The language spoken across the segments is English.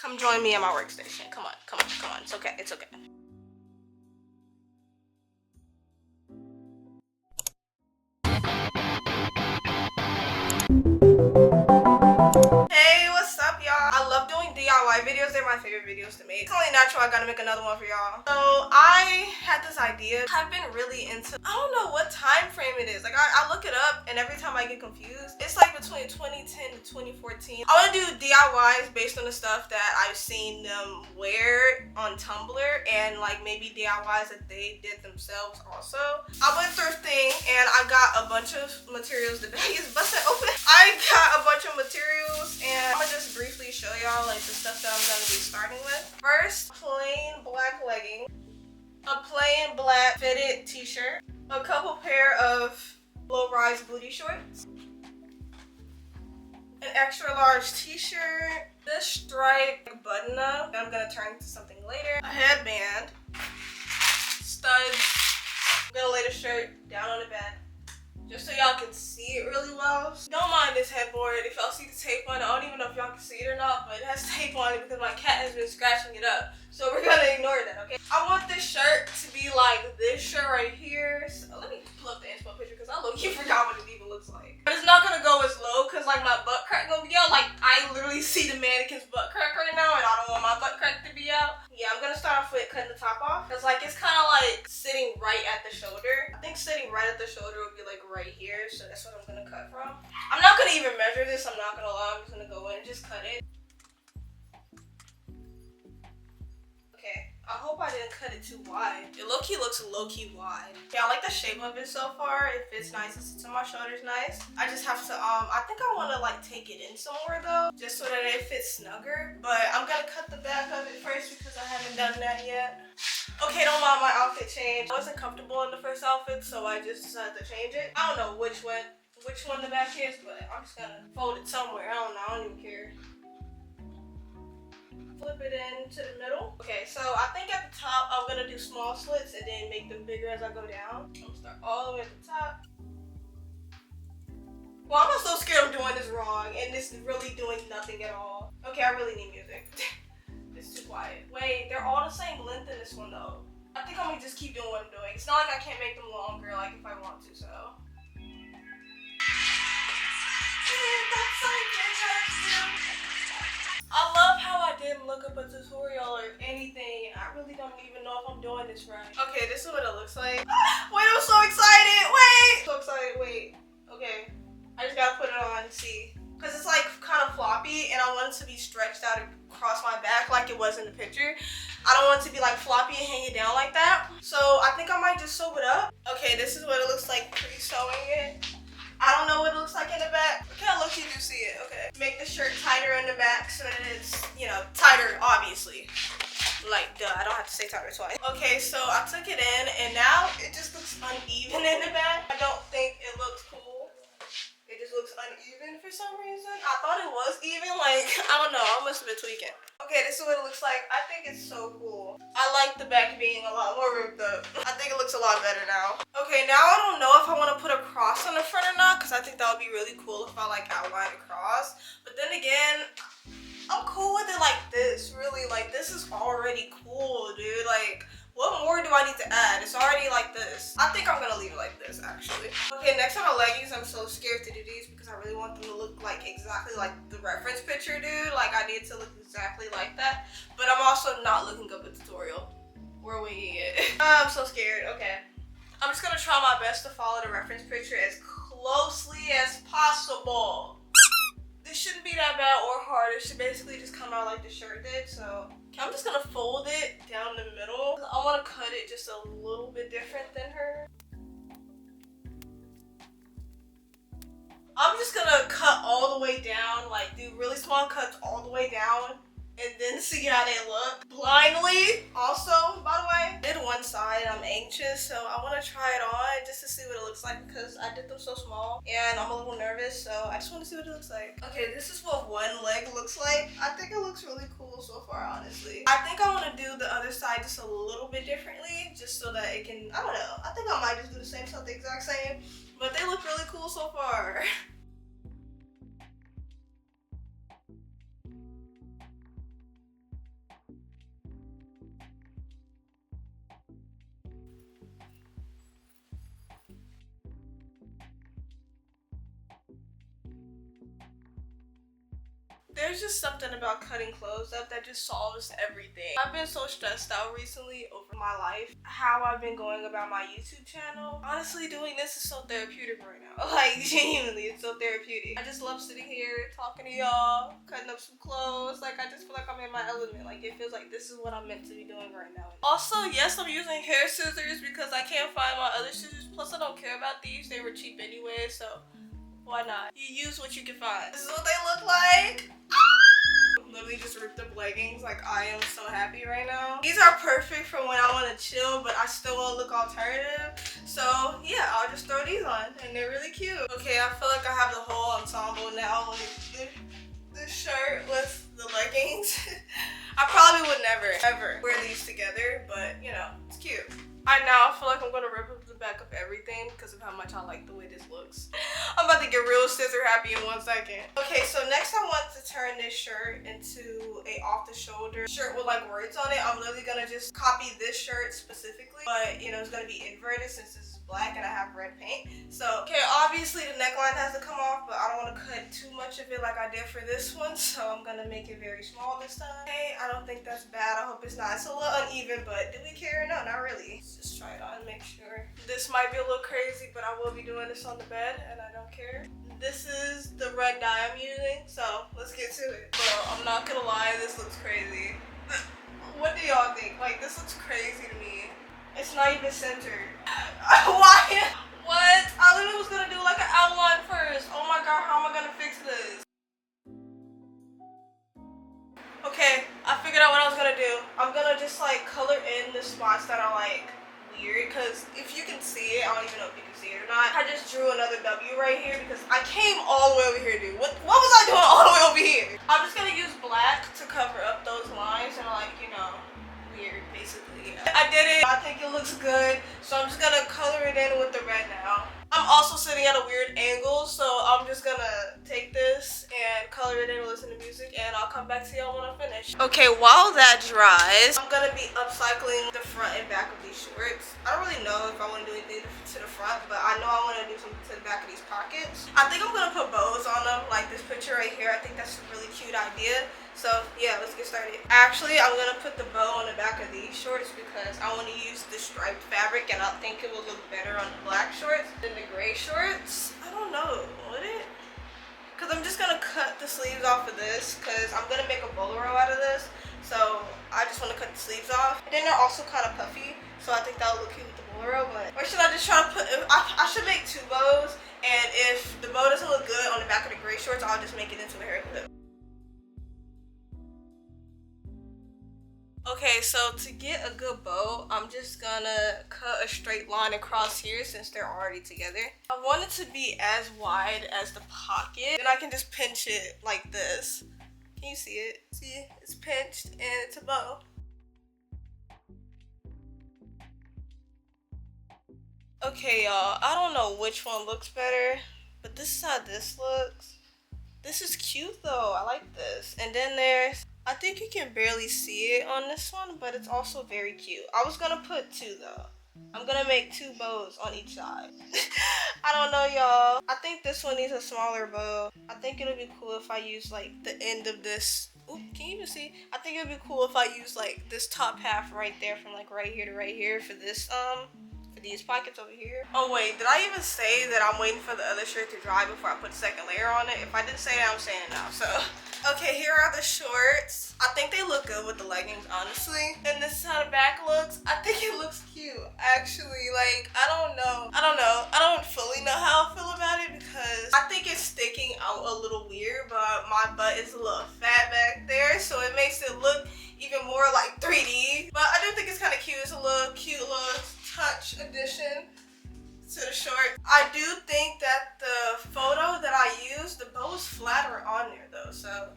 Come join me at my workstation. Come on, come on, come on. It's okay, it's okay. Hey, what's up, y'all? I love doing DIY videos. They're my favorite videos to make. It's only natural I gotta make another one for y'all. So I had this idea. I've been really into, I don't know what time frame it is. Like I look it up and every time I get confused, it's like between 2010 to 2014. I want to do DIYs based on the stuff that I've seen them wear on Tumblr and like maybe DIYs that they did themselves also. I went thrifting and I got a bunch of materials. The bag is busted open. I got a bunch of materials and I'm gonna just briefly show y'all like the stuff that I'm gonna be starting with. First, plain black leggings, a plain black fitted t-shirt, a couple pair of low-rise booty shorts, an extra large t-shirt, this stripe button up that I'm gonna turn into something later, a headband, studs. I'm gonna lay the shirt down on the bed just so y'all can see it really well. Don't mind this headboard. If y'all see the tape on it, I don't even know if y'all can see it or not, but it has tape on it because my cat has been scratching it up. So we're gonna ignore that, okay? I want this shirt to be like this shirt right here. So let me pull up the inspo picture because I low-key forgot what it even looks like. But it's not gonna go as low because like my butt crack gonna be out. Like I literally see the mannequin's butt crack right now and I don't want my butt crack to be out. Yeah, I'm gonna start off with cutting the top off because like it's kind of like sitting right at the shoulder. I think sitting right at the shoulder would be like right here. So that's what I'm gonna cut from. I'm not gonna even measure this. I'm not gonna lie. I'm just gonna go in and just cut it. I hope I didn't cut it too wide. It low-key looks low-key wide. Yeah, I like the shape of it so far. It fits nice. It sits on my shoulders nice. I just have to, I think I want to like take it in somewhere though, just so that it fits snugger. But I'm gonna cut the back of it first because I haven't done that yet. Okay, don't mind my outfit change. I wasn't comfortable in the first outfit, so I just decided to change it. I don't know which one the back is, but I'm just gonna fold it somewhere. I don't know. I don't even care. Flip it into the middle. Okay, so I think at the top I'm gonna do small slits and then make them bigger as I go down. I'm gonna start all the way at the top. Well, I'm so scared of doing this wrong and this is really doing nothing at all. Okay, I really need music. It's too quiet. Wait, they're all the same length in this one though. I think I'm gonna just keep doing what I'm doing. It's not like I can't make them longer like if I want to, so. I love how I didn't look up a tutorial or anything and I really don't even know if I'm doing this right. Okay, this is what it looks like. Wait, I'm so excited. Wait. So excited. Wait. Okay. I just gotta put it on and see. Because it's like kind of floppy and I want it to be stretched out across my back like it was in the picture. I don't want it to be like floppy and hanging down like that. So I think I might just sew it up. Okay, this is what it looks like pre-sewing it. I don't know what it looks like in the back. Look how low-key you see it, okay. Make the shirt tighter in the back so that it's, you know, tighter, obviously. Like, duh, I don't have to say tighter twice. Okay, so I took it in and now it just looks uneven in the back. I don't think it looks cool. It just looks uneven for some reason. I thought it was even, like, I don't know, I must have been tweaking. Okay, this is what it looks like. I think it's so cool. I like the back being a lot more ripped up. I think it looks a lot better now. Okay, now I don't know if I want to put a cross on the front or not because I think that would be really cool if I like outline a cross. But then again, I'm cool with it like this, really. Like, this is already cool, dude. Like, what more do I need to add? It's already like this. I think I'm gonna leave it like this, actually. Okay, next on the leggings, I'm so scared to do these because I really want them to look like exactly like the reference picture, dude. Like, I need to look exactly like that. But I'm also not looking up a tutorial. We're winging it. I'm so scared. Okay. I'm just gonna try my best to follow the reference picture as closely as possible. This shouldn't be that bad or hard. It should basically just come out like the shirt did, so. I'm just gonna fold it down the middle. I wanna cut it just a little bit different than her. I'm just gonna cut all the way down, like do really small cuts all the way down and then see how they look. Blindly, also, by the way, I did one side, I'm anxious, so I wanna try it on just to see what it looks like because I did them so small and I'm a little nervous, so I just wanna see what it looks like. Okay, this is what one leg looks like. I think it looks really cool so far, honestly. I think I wanna do the other side just a little bit differently, just so that it can, I don't know. I think I might just do the same stuff, the exact same, but they look really cool so far. There's just something about cutting clothes up that just solves everything. I've been so stressed out recently over my life, how I've been going about my YouTube channel. Honestly, doing this is so therapeutic right now. Like, genuinely, it's so therapeutic. I just love sitting here talking to y'all, cutting up some clothes. Like, I just feel like I'm in my element. Like, it feels like this is what I'm meant to be doing right now. Also, yes, I'm using hair scissors because I can't find my other scissors. Plus, I don't care about these. They were cheap anyway, so why not? You use what you can find. This is what they look like. Literally just ripped up leggings. Like, I am so happy right now. These are perfect for when I want to chill, but I still want to look alternative. So yeah, I'll just throw these on, and they're really cute. Okay, I feel like I have the whole ensemble now. Like the shirt with the leggings. I probably would never ever wear these together, but you know, it's cute. Now I feel like I'm gonna rip up the back of everything because of how much I like the way this looks. I'm about to get real scissor happy in 1 second. Okay, so next I want to turn this shirt into a off-the-shoulder shirt with like words on it. I'm literally gonna just copy this shirt specifically, but you know, it's gonna be inverted since this is black and I have red paint. So, okay, obviously the neckline has to come off, but I don't want to cut too much of it like I did for this one, so I'm gonna make it very small this time. Okay, I don't think that's bad. I hope it's not. It's a little uneven, but do we care? No, not really. Let's just try it on and make sure. This might be a little crazy, but I will be doing this on the bed, and I don't care. This is the red dye I'm using, so let's get to it. Bro, I'm not gonna lie, this looks crazy. What do y'all think? Like, this looks crazy to me. It's not even centered. Why? What? I literally was gonna do like an outline first. Oh my god, how am I gonna fix this? Okay, I figured out what I was gonna do. I'm gonna just like color in the spots that are like weird, because if you can see it, I don't even know if you can see it or not. I just drew another W right here because I came all the way over here, dude. What was I doing all the way over here? I'm just gonna use black to cover up those lines and like, you know, weird basically. I did it. I think it looks good, so I'm just gonna color it in with the red now. I'm also sitting at a weird angle, so I'm just gonna take this and color it in and listen to music, and I'll come back to y'all when I'm finished. Okay, while that dries, I'm gonna be upcycling the front and back of these shorts. I don't really know if I want to do anything to the front, but I know I want to do something to the back of these pockets. I think I'm gonna put bows on them, like this picture right here. I think that's a really cute idea. So yeah, let's get started. Actually, I'm gonna put the bow on the back of these shorts because I want to use the striped fabric, and I think it will look better on the black shorts than the gray shorts. I don't know, would it? Because I'm just gonna cut the sleeves off of this because I'm gonna make a bolo out of this. So I just want to cut the sleeves off. And then they're also kind of puffy, so I think that'll look cute with the bolo. But or should I just try to put? I should make 2 bows, and if the bow doesn't look good on the back of the gray shorts, I'll just make it into a hair clip. Okay, so to get a good bow, I'm just gonna cut a straight line across here since they're already together. I want it to be as wide as the pocket. Then I can just pinch it like this. Can you see it? See, it's pinched and it's a bow. Okay, y'all, I don't know which one looks better, but this is how this looks. This is cute though, I like this. And then there's, I think you can barely see it on this one, but it's also very cute. I was gonna put 2 though. I'm gonna make 2 bows on each side. I don't know, y'all. I think this one needs a smaller bow. I think it'll be cool if I use like the end of this. Ooh, can you even see? I think it'd be cool if I use like this top half right there from like right here to right here for this for these pockets over here. Oh wait, did I even say that I'm waiting for the other shirt to dry before I put the second layer on it? If I didn't say that, I'm saying it now. So okay, here are the shorts. I think they look good with the leggings, honestly. And this is how the back looks. I think it looks cute, actually. Like, I don't know. I don't fully know how I feel about it because I think it's sticking out a little weird, but my butt is a little fat back there, so it makes it look even more like 3D. But I do think it's kind of cute. It's a little cute little touch addition to the short. I do think that the photo that I used, the bow is flatter on there though, so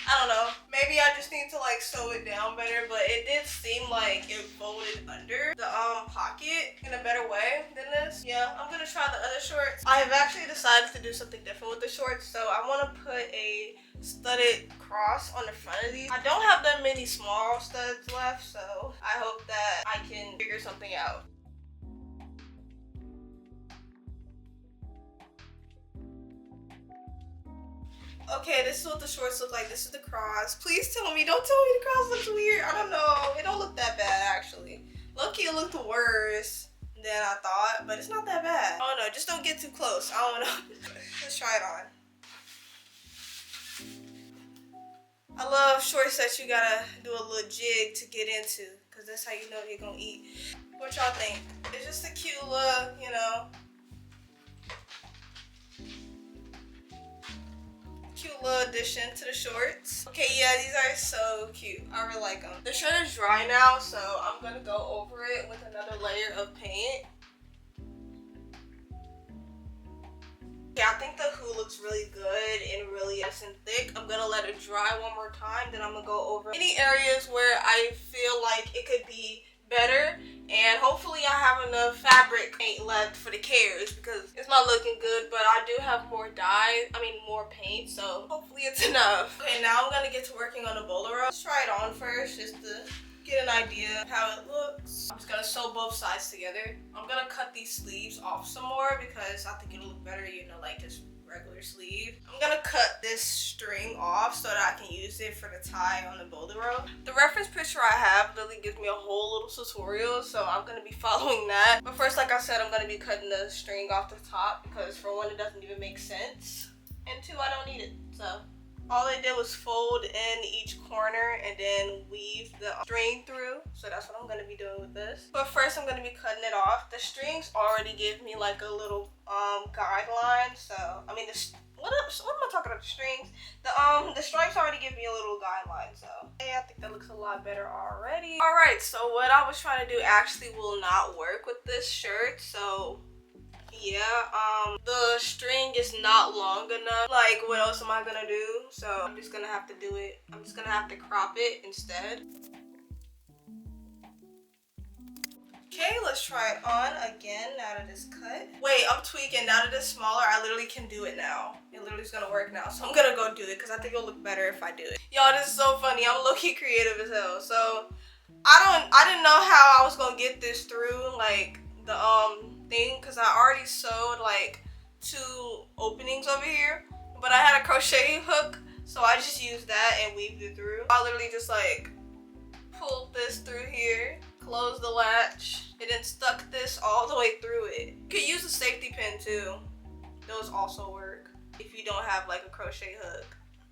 I don't know. Maybe I just need to like sew it down better, but it did seem like it folded under the pocket in a better way than this. Yeah, I'm gonna try the other shorts. I have actually decided to do something different with the shorts, so I want to put a studded cross on the front of these. I don't have that many small studs left, so I hope that I can figure something out. Okay, this is what the shorts look like. This is the cross. Please tell me, don't tell me the cross looks weird. I don't know. It don't look that bad, actually. Low-key, it looked worse than I thought, but it's not that bad. I don't know. Just don't get too close. I don't know. Let's try it on. I love shorts that you gotta do a little jig to get into, because that's how you know you're gonna eat. What y'all think? It's just a cute look, you know. Cute little addition to the shorts. Okay, yeah, these are so cute. I really like them. The shirt is dry now, so I'm gonna go over it with another layer of paint. Yeah, I think the hood looks really good and really nice and thick. I'm gonna let it dry one more time, then I'm gonna go over any areas where I feel like it could be better, and hopefully I have enough fabric paint left for the cares, because it's not looking good, but I do have more more paint, so hopefully it's enough. Okay, now I'm gonna get to working on the bolo. Let's try it on first, just to get an idea of how it looks. I'm just gonna sew both sides together. I'm gonna cut these sleeves off some more because I think it'll look better, you know, like just regular sleeve. I'm gonna cut this string off so that I can use it for the tie on the bolo. The reference picture I have literally gives me a whole little tutorial, so I'm gonna be following that. But first, like I said, I'm gonna be cutting the string off the top because for one, it doesn't even make sense, and two, I don't need it, so. All I did was fold in each corner and then weave the string through. So that's what I'm gonna be doing with this. But first I'm gonna be cutting it off. The strings already give me like a little guideline. So, I mean, what am I talking about, the strings? The stripes already give me a little guideline, so. Yeah, I think that looks a lot better already. All right, so what I was trying to do actually will not work with this shirt, so. Yeah, the string is not long enough. Like, what else am I gonna do? So I'm just gonna have to do it. I'm just gonna have to crop it instead. Okay, let's try it on again now that it's cut. Wait, I'm tweaking. Now that it's smaller, I literally can do it now. It literally is gonna work now. So I'm gonna go do it because I think it'll look better if I do it. Y'all, this is so funny. I'm low-key creative as hell. So I didn't know how I was gonna get this through, like, the thing, because I already sewed like 2 openings over here, but I had a crochet hook, so I just used that and weaved it through. I literally just like pulled this through here, closed the latch, and then stuck this all the way through it. You could use a safety pin too. Those also work if you don't have like a crochet hook.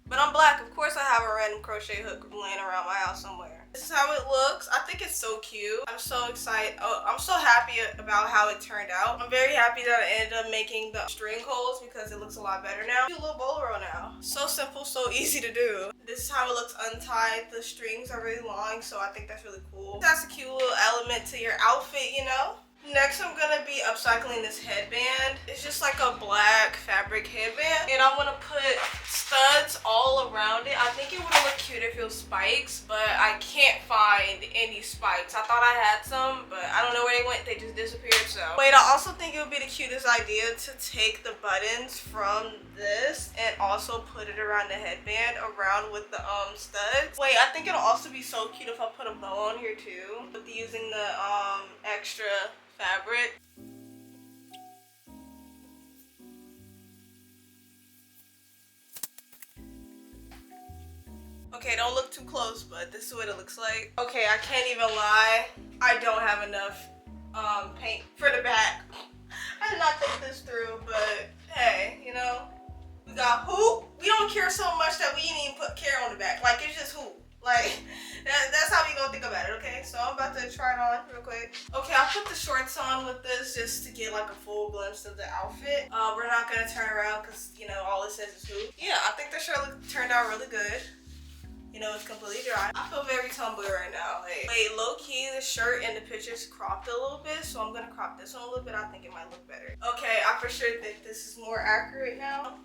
But I'm black, of course I have a random crochet hook laying around my house somewhere. This is how it looks. I think it's so cute. I'm so excited. Oh, I'm so happy about how it turned out. I'm very happy that I ended up making the string holes because it looks a lot better now. Cute little bolo now. So simple, so easy to do. This is how it looks untied. The strings are really long, so I think that's really cool. That's a cute little element to your outfit, you know? Next, I'm gonna be upcycling this headband. It's just like a black fabric headband, and I'm gonna put studs all around it. I think it would have looked cute if it was spikes, but I can't find any spikes. I thought I had some, but I don't know where they went. They just disappeared, so. Wait, I also think it would be the cutest idea to take the buttons from this and also put it around the headband around with the studs. Wait, I think it'll also be so cute if I put a bow on here too, with using the extra fabric. Okay, don't look too close, but this is what it looks like. Okay, I can't even lie. I don't have enough paint for the back. I did not think this through, but hey, you know, we got hoop. We don't care so much that we didn't even put care on the back. Like, it's just hoop. Like, that's how we gonna think about it, okay? So I'm about to try it on real quick. Okay, I put the shorts on with this just to get like a full glimpse of the outfit. We're not gonna turn around because, you know, all it says is hoop. Yeah, I think the shirt turned out really good. You know, it's completely dry. I feel very Tumblr right now. Like, wait, low-key, the shirt and the picture's cropped a little bit, so I'm gonna crop this one a little bit. I think it might look better. Okay, I for sure think this is more accurate now.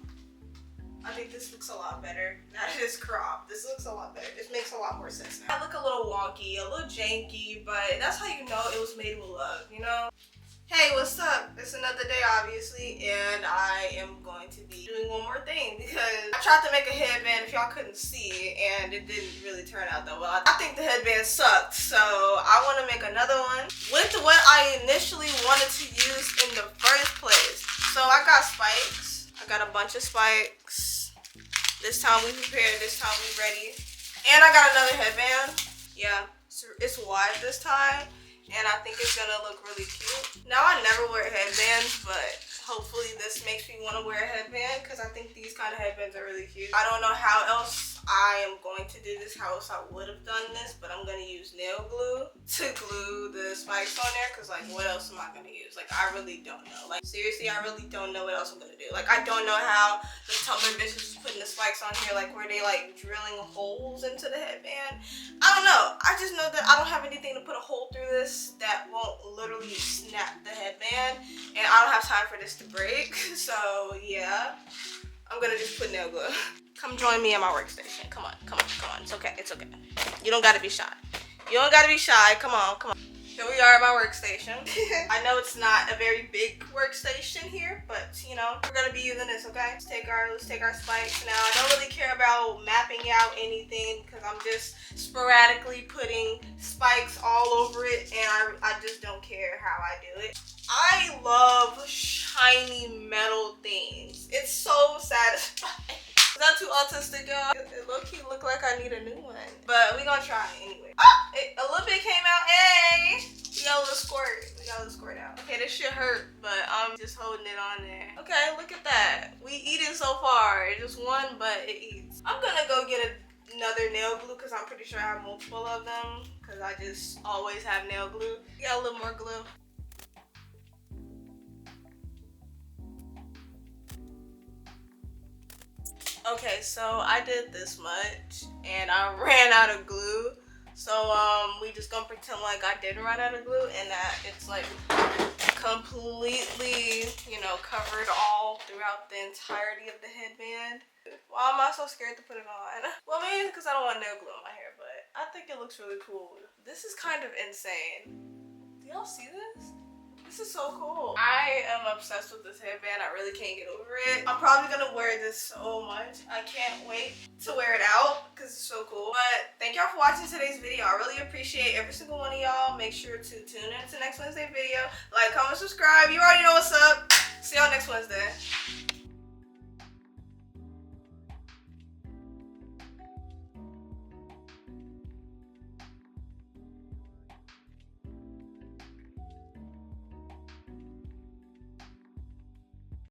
I think this looks a lot better. Now that it's cropped, this looks a lot better. This makes a lot more sense now. I look a little wonky, a little janky, but that's how you know it was made with love, you know? Hey, what's up? It's another day, obviously, and I am going to be doing one more thing because I tried to make a headband if y'all couldn't see, and it didn't really turn out that well. I think the headband sucked, so I want to make another one with what I initially wanted to use in the first place. So I got spikes. I got a bunch of spikes. This time we prepared, this time we ready. And I got another headband. Yeah, it's wide this time. And I think it's gonna look really cute. Now I never wear headbands, but hopefully this makes me want to wear a headband because I think these kind of headbands are really cute. I don't know how else I am going to do this, how else I would have done this, but I'm gonna use nail glue to glue the spikes on there because like what else am I gonna use? Like I really don't know. Like seriously, I really don't know what else I'm gonna do. Like I don't know how the Tumblr bitches is putting the spikes on here, like where they like drilling holes into the headband. I don't know. I just know that I don't have anything to put a hole through this that won't literally snap the headband, and I don't have time for this to break. So yeah, I'm gonna just put nail glue. Come join me at my workstation. Come on, come on, come on. It's okay, it's okay. You don't gotta be shy. You don't gotta be shy. Come on, come on. Here we are at my workstation. I know it's not a very big workstation here, but you know, we're gonna be using this, okay? Let's take our spikes. Now, I don't really care about mapping out anything because I'm just sporadically putting spikes all over it, and I just don't care how I do it. I love shiny metal things. It's so satisfying. Is that too autistic, y'all? It low-key look like I need a new one. But we gonna try it anyway. Ah! A little bit came out. Hey! We got a little squirt. We got a little squirt out. Okay, this shit hurt, but I'm just holding it on there. Okay, look at that. We eating so far. It's just one, but it eats. I'm gonna go get another nail glue because I'm pretty sure I have multiple of them because I just always have nail glue. Got a little more glue. Okay, so I did this much and I ran out of glue. So we just gonna pretend like I didn't run out of glue and that it's like completely, you know, covered all throughout the entirety of the headband. Why am I so scared to put it on? Well, maybe because I don't want nail glue on my hair, but I think it looks really cool. This is kind of insane. Do y'all see this? This is so cool. I am obsessed with this headband. I really can't get over it. I'm probably gonna wear this so much. I can't wait to wear it out because it's so cool. But thank y'all for watching today's video. I really appreciate every single one of y'all. Make sure to tune in to next Wednesday video. Like, comment, subscribe. You already know what's up. See y'all next Wednesday.